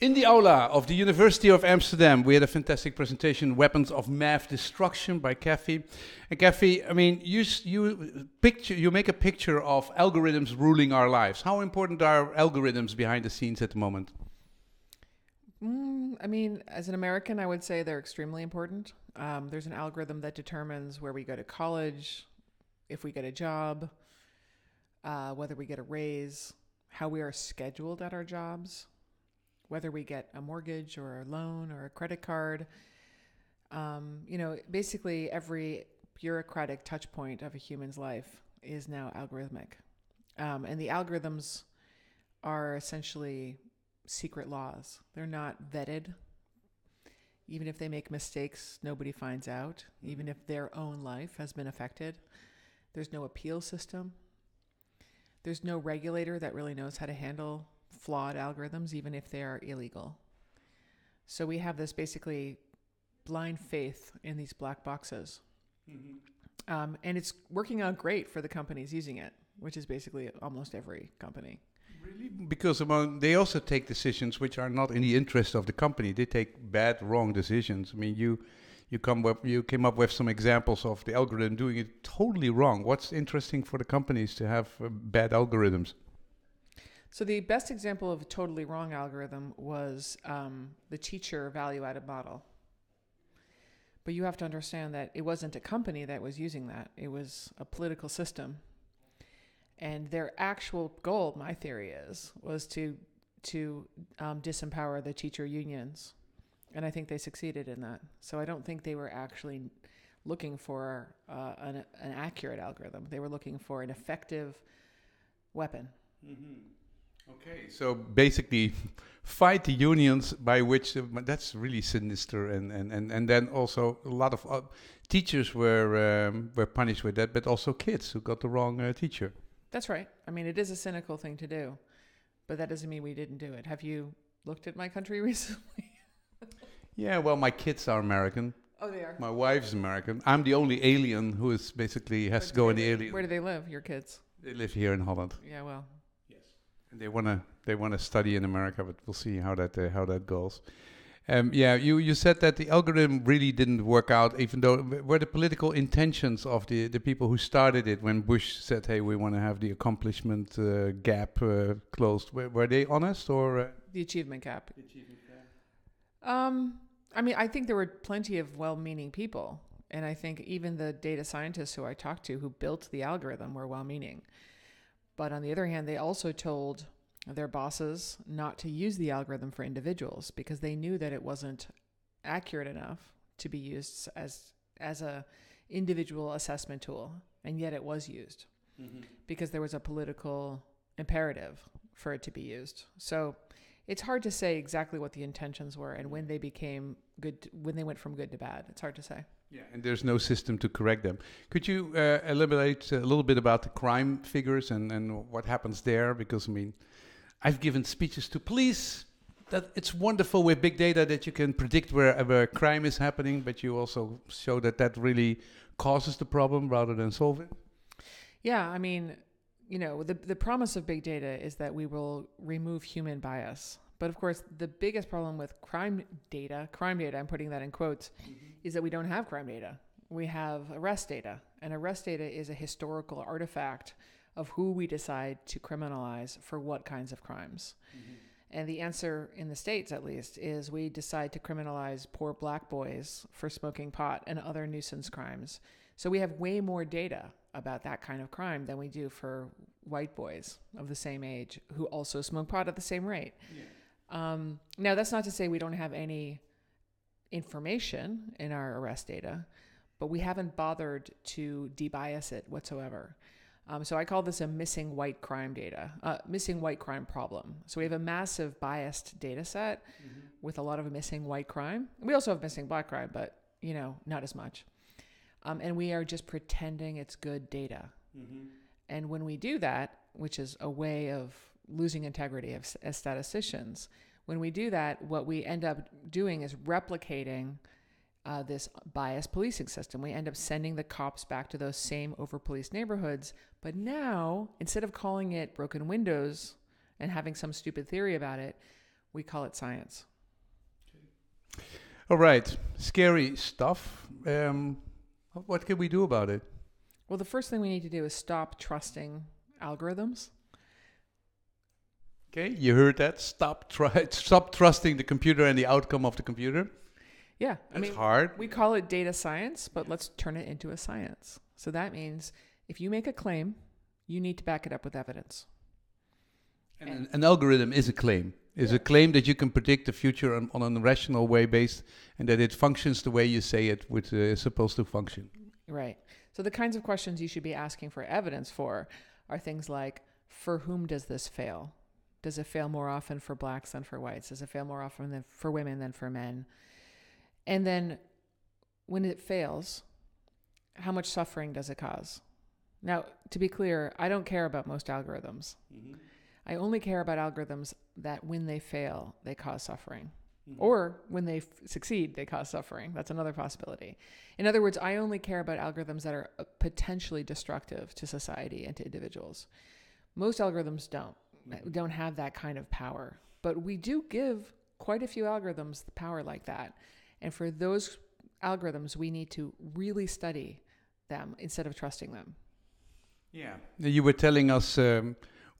In the aula of the University of Amsterdam, we had a fantastic presentation, Weapons of Math Destruction by Cathy. And Cathy, I mean, you make a picture of algorithms ruling our lives. How important are algorithms behind the scenes at the moment? I mean, as an American, I would say they're extremely important. There's an algorithm that determines where we go to college, if we get a job, whether we get a raise, how we are scheduled at our jobs, whether we get a mortgage or a loan or a credit card. Basically every bureaucratic touch point of a human's life is now algorithmic. And the algorithms are essentially secret laws. They're not vetted. Even if they make mistakes, nobody finds out. Even if their own life has been affected. There's no appeal system. There's no regulator that really knows how to handle flawed algorithms, even if they are illegal. So we have this basically blind faith in these black boxes. Mm-hmm. And it's working out great for the companies using it, which is basically almost every company. Really? Because they also take decisions which are not in the interest of the company. They take bad, wrong decisions. I mean, you came up with some examples of the algorithm doing it totally wrong. What's interesting for the companies to have bad algorithms? So the best example of a totally wrong algorithm was the teacher value-added model. But you have to understand that it wasn't a company that was using that. It was a political system. And their actual goal, my theory was to disempower the teacher unions. And I think they succeeded in that. So I don't think they were actually looking for an accurate algorithm. They were looking for an effective weapon. Mm-hmm. Okay, so basically fight the unions by which, that's really sinister, and then also a lot of teachers were punished with that, but also kids who got the wrong teacher. That's right. I mean, it is a cynical thing to do, but that doesn't mean we didn't do it. Have you looked at my country recently? Yeah, well, my kids are American. Oh, they are? My wife's American. I'm the only alien who is basically has to go in the alien. Where do they live, your kids? They live here in Holland. Yeah, well. And they wanna study in America, but we'll see how that goes. You said that the algorithm really didn't work out, even though were the political intentions of the people who started it when Bush said, "Hey, we want to have the accomplishment gap closed." Were they honest or the achievement gap? The achievement gap. I mean, I think there were plenty of well-meaning people, and I think even the data scientists who I talked to who built the algorithm were well-meaning. But on the other hand, they also told their bosses not to use the algorithm for individuals because they knew that it wasn't accurate enough to be used as a individual assessment tool. And yet it was used because there was a political imperative for it to be used. So it's hard to say exactly what the intentions were and when they became good, when they went from good to bad. It's hard to say. Yeah, and there's no system to correct them. Could you elaborate a little bit about the crime figures and what happens there? Because, I mean, I've given speeches to police that it's wonderful with big data that you can predict where crime is happening, but you also show that really causes the problem rather than solve it. Yeah, I mean, the promise of big data is that we will remove human bias. But of course, the biggest problem with crime data, I'm putting that in quotes, is that we don't have crime data. We have arrest data. And arrest data is a historical artifact of who we decide to criminalize for what kinds of crimes. Mm-hmm. And the answer in the States, at least, is we decide to criminalize poor black boys for smoking pot and other nuisance crimes. So we have way more data about that kind of crime than we do for white boys of the same age who also smoke pot at the same rate. Yeah. Now, that's not to say we don't have any information in our arrest data, but we haven't bothered to debias it whatsoever. So I call this a missing white crime problem. So we have a massive biased data set with a lot of missing white crime. We also have missing black crime, but, not as much. And we are just pretending it's good data. Mm-hmm. And when we do that, which is a way of losing integrity as statisticians, when we do that, what we end up doing is replicating this biased policing system. We end up sending the cops back to those same over-policed neighborhoods. But now, instead of calling it broken windows and having some stupid theory about it, we call it science. All right, scary stuff. What can we do about it? Well, the first thing we need to do is stop trusting algorithms. Okay, you heard that. Stop trusting the computer and the outcome of the computer. Yeah, It's hard. We call it data science, but let's turn it into a science. So that means if you make a claim, you need to back it up with evidence. And an algorithm is a claim. Is a claim that you can predict the future on a rational way based, and that it functions the way you say it is supposed to function. Right. So the kinds of questions you should be asking for evidence for are things like, for whom does this fail? Does it fail more often for blacks than for whites? Does it fail more often for women than for men? And then when it fails, how much suffering does it cause? Now, to be clear, I don't care about most algorithms. Mm-hmm. I only care about algorithms that when they fail, they cause suffering. Mm-hmm. Or when they succeed, they cause suffering. That's another possibility. In other words, I only care about algorithms that are potentially destructive to society and to individuals. Most algorithms don't have that kind of power. But we do give quite a few algorithms the power like that. And for those algorithms, we need to really study them instead of trusting them. Yeah. You were telling us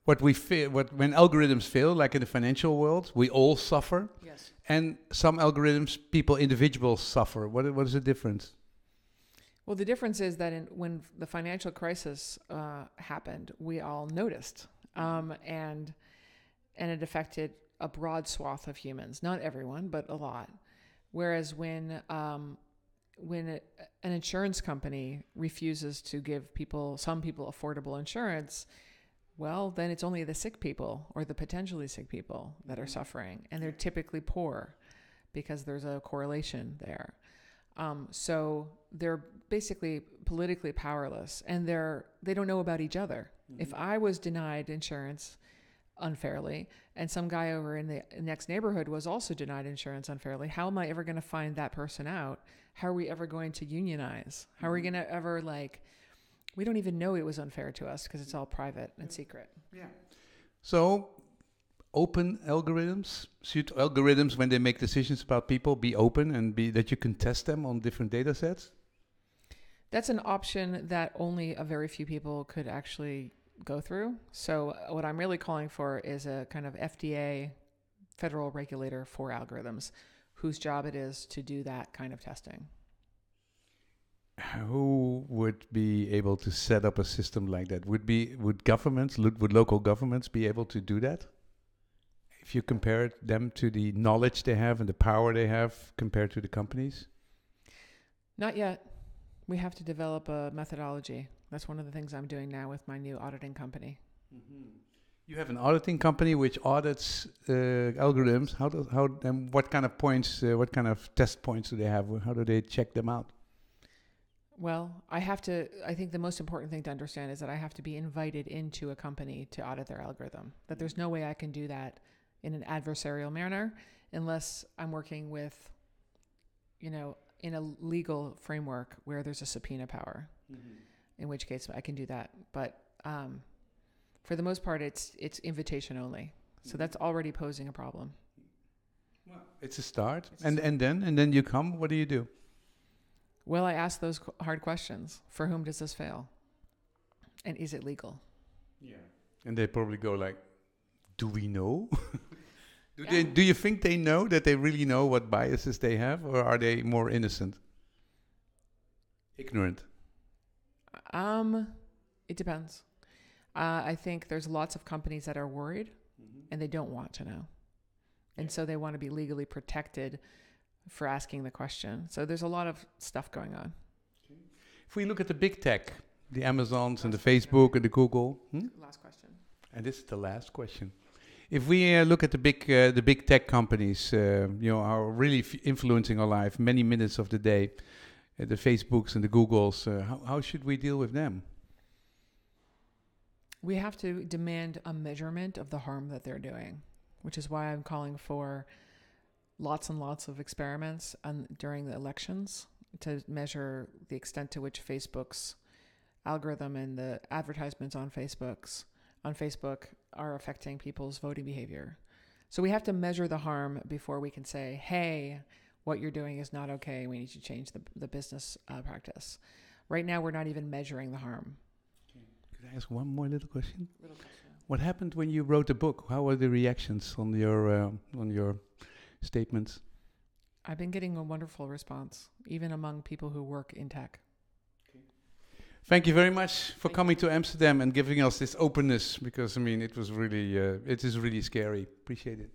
what we feel, when algorithms fail, like in the financial world, we all suffer. Yes. And some algorithms, individuals suffer. What is the difference? Well, the difference is that when the financial crisis happened, we all noticed, and it affected a broad swath of humans. Not everyone, but a lot. Whereas when an insurance company refuses to give some people affordable insurance, well, then it's only the sick people or the potentially sick people that are suffering. And they're typically poor because there's a correlation there. So they're basically politically powerless, and they don't know about each other. Mm-hmm. If I was denied insurance unfairly and some guy over in the next neighborhood was also denied insurance unfairly, how am I ever going to find that person out? How are we ever going to unionize? How are we going to ever we don't even know it was unfair to us because it's all private and secret. Yeah. So open algorithms, should algorithms, when they make decisions about people, be open and that you can test them on different data sets? That's an option that only a very few people could actually go through. So what I'm really calling for is a kind of FDA federal regulator for algorithms whose job it is to do that kind of testing. Who would be able to set up a system like that? Would local governments be able to do that? If you compare them to the knowledge they have and the power they have compared to the companies? Not yet. We have to develop a methodology. That's one of the things I'm doing now with my new auditing company. Mm-hmm. You have an auditing company which audits algorithms. What kind of points? What kind of test points do they have? How do they check them out? Well, I think the most important thing to understand is that I have to be invited into a company to audit their algorithm. That there's no way I can do that in an adversarial manner unless I'm working with, in a legal framework where there's a subpoena power, in which case I can do that. But for the most part, it's invitation only. So that's already posing a problem. Well, it's a start. And then you come, what do you do? Well, I ask those hard questions. For whom does this fail? And is it legal? Yeah. And they probably go like, do we know? Do you think they know, that they really know what biases they have, or are they more innocent? Ignorant? It depends. I think there's lots of companies that are worried and they don't want to know. And so they want to be legally protected for asking the question. So there's a lot of stuff going on. If we look at the big tech, the Amazons and the Facebook and the Google. Last question. And this is the last question. If we look at the big tech companies, are really influencing our life many minutes of the day, the Facebooks and the Googles, how should we deal with them? We have to demand a measurement of the harm that they're doing, which is why I'm calling for lots and lots of experiments during the elections to measure the extent to which Facebook's algorithm and the advertisements on Facebook are affecting people's voting behavior. So we have to measure the harm before we can say, hey, what you're doing is not okay. We need to change the business practice. Right now, we're not even measuring the harm. Could I ask one more little question? Little question. What happened when you wrote the book? How were the reactions on your statements? I've been getting a wonderful response, even among people who work in tech. Thank you very much for Thank coming to Amsterdam and giving us this openness, because I mean it is really scary. Appreciate it.